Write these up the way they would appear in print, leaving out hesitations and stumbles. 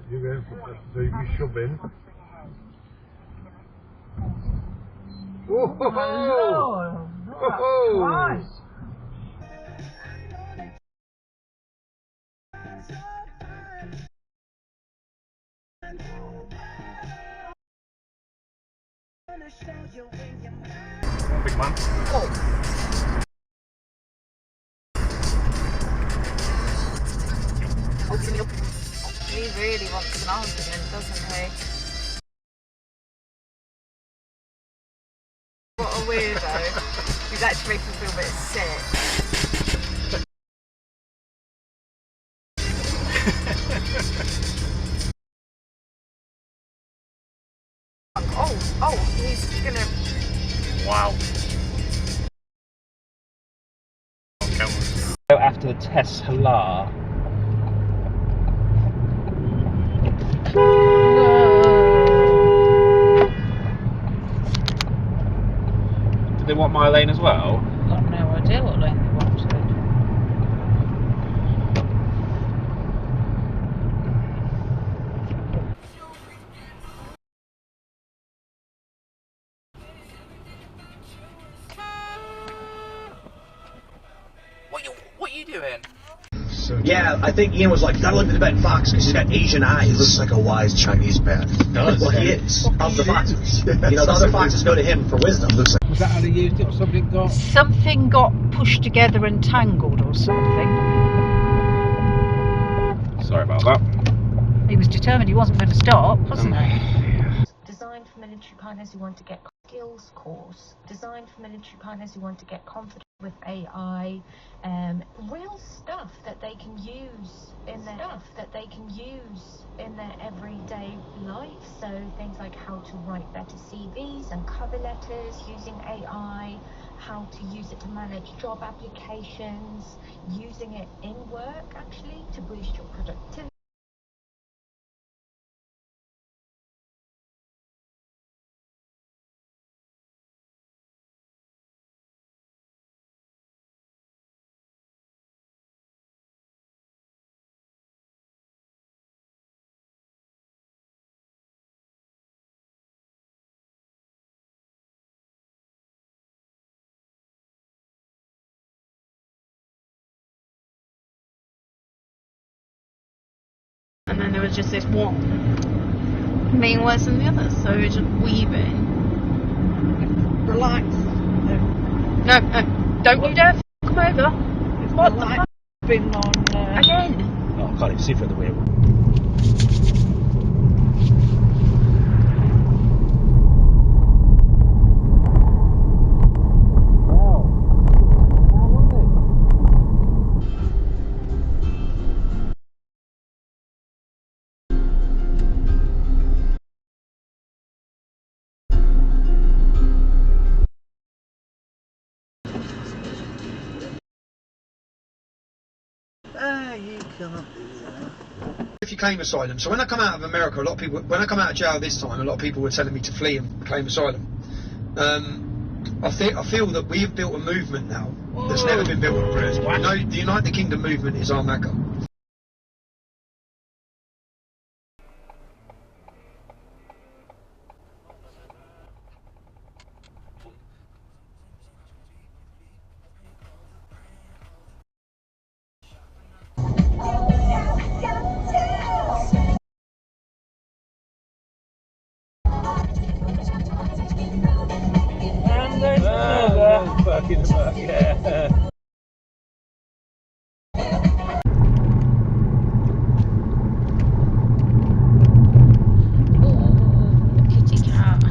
You're going for so you shove in. Oh, Oh, oh, Big man. He really wants an argument, doesn't he? What a weirdo. He's actually making me feel a bit sick. Oh, he's gonna... Wow. After the test, Hala. Did they want my lane as well? I've got no idea what lane they wanted. What are you doing? so Yeah, I think Ian was like, gotta look at the bed fox because he's got Asian eyes. He looks like a wise Chinese man. Well, he is. Of the foxes. You know, the other foxes go to him for wisdom. Looks like Was that how they used it, or something got? Something got pushed together and tangled or something. Sorry about that. He was determined he wasn't going to stop, wasn't he? Designed for military pilots who want to get skills course. Designed for military pilots who want to get confident with AI. Real stuff that they can use in their everyday life. So things like how to write better CVs and cover letters using AI, how to use it to manage job applications, using it in work actually to boost your productivity. And then there was just this one being worse than the other, so we were just weaving. Relax. No, don't you dare come over. What the fuck? Been on Again? Oh, I can't even see through the wheel. If you claim asylum, so when I come out of America, a lot of people, when I come out of jail this time, a lot of people were telling me to flee and claim asylum. I feel that we've built a movement now that's never been built. You know, the United Kingdom movement is our Mecca. Fucking fuck, yeah. Oh, kitty cat.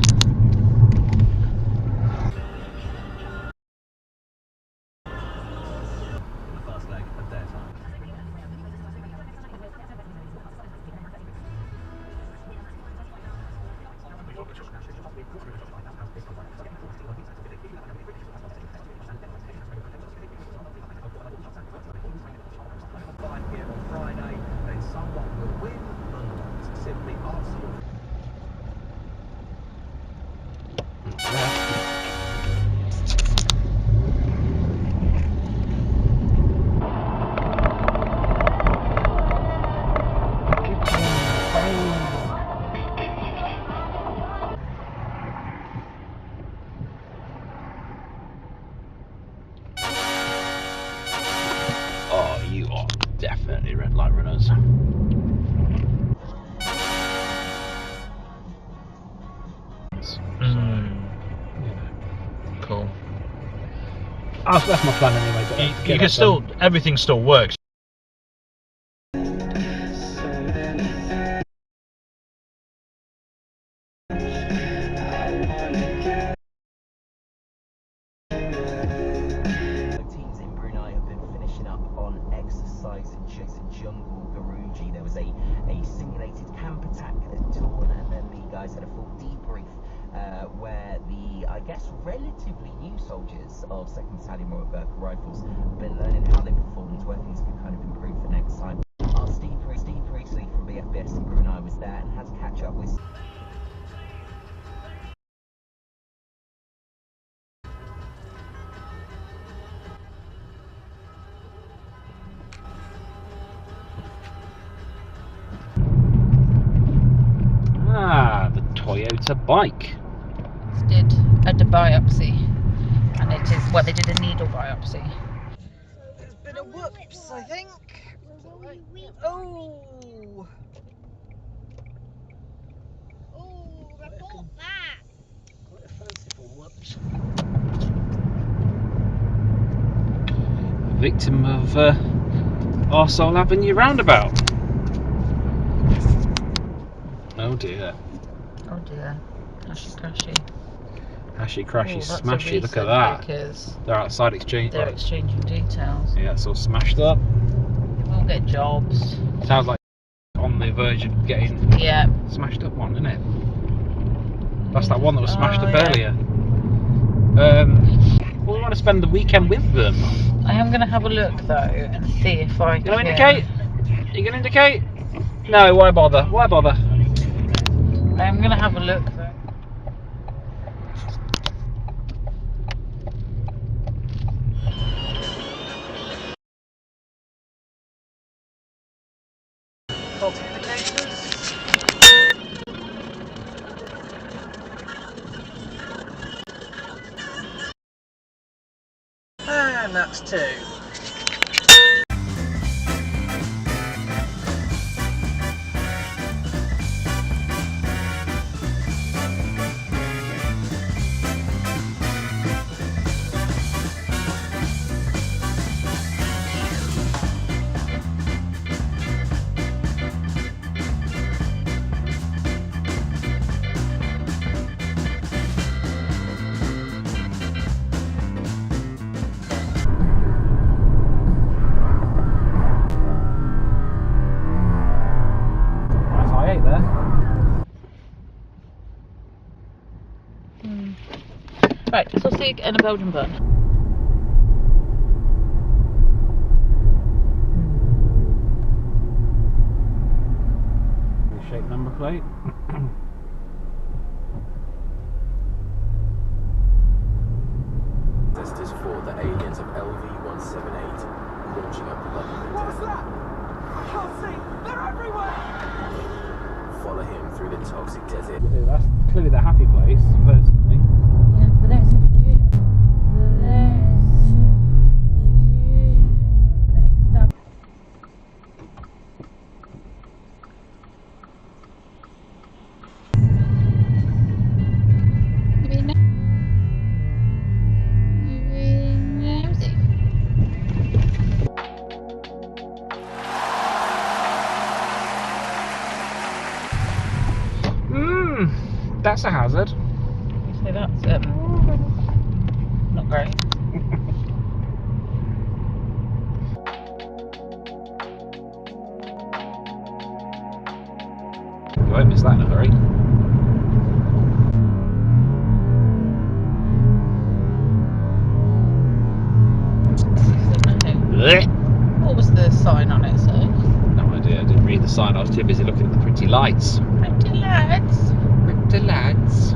light runners. Cool. That's my plan anyway. But You can still, everything still works. Teams in Brunei have been finishing up on exercise in jungle Guruji. There was a simulated camp attack at dawn, and then the guys had a full debrief where the, I guess, relatively new soldiers of 2nd Battalion Royal Berkshire Rifles have been learning how they performed, where things could kind of improve for next time. Our Steve Priestley from BFBS in Brunei was there and had to catch up with. The Toyota bike. Did a biopsy, and it is, well, they did a needle biopsy. There's been a whoops, I think. Oh! Oh, report that. Quite a fanciful whoops. Victim of Arsehole Avenue roundabout. Oh dear. Oh dear. Crashy, crashy. Crashy, crashy, Oh, that's a smashy. Look at recent that. because They're outside exchange. they're exchanging details. Yeah, it's all smashed up. We'll get jobs. Sounds like on the verge of getting Yeah. smashed up one, isn't it? That's that one that was smashed up yeah. earlier. We want to spend the weekend with them. I am going to have a look though and see if I You can. gonna indicate? You gonna indicate? No, why bother? Why bother? I am going to have a look though. Faulty indicators. And that's 2. Nice I8 there. Right, sausage and a Belgian bun. Shape number plate. Test is for the aliens of LV-178 launching a bloody vendetta. I can't see! They're everywhere! Follow him through the toxic desert. That's clearly the happy place, personally. Yeah, they don't seem to be doing it. That's a hazard. You say that's not great. You won't miss that in a hurry. What was the sign on it saying? No idea, I didn't read the sign, I was too busy looking at the pretty lights. Pretty lads. Pretty lads.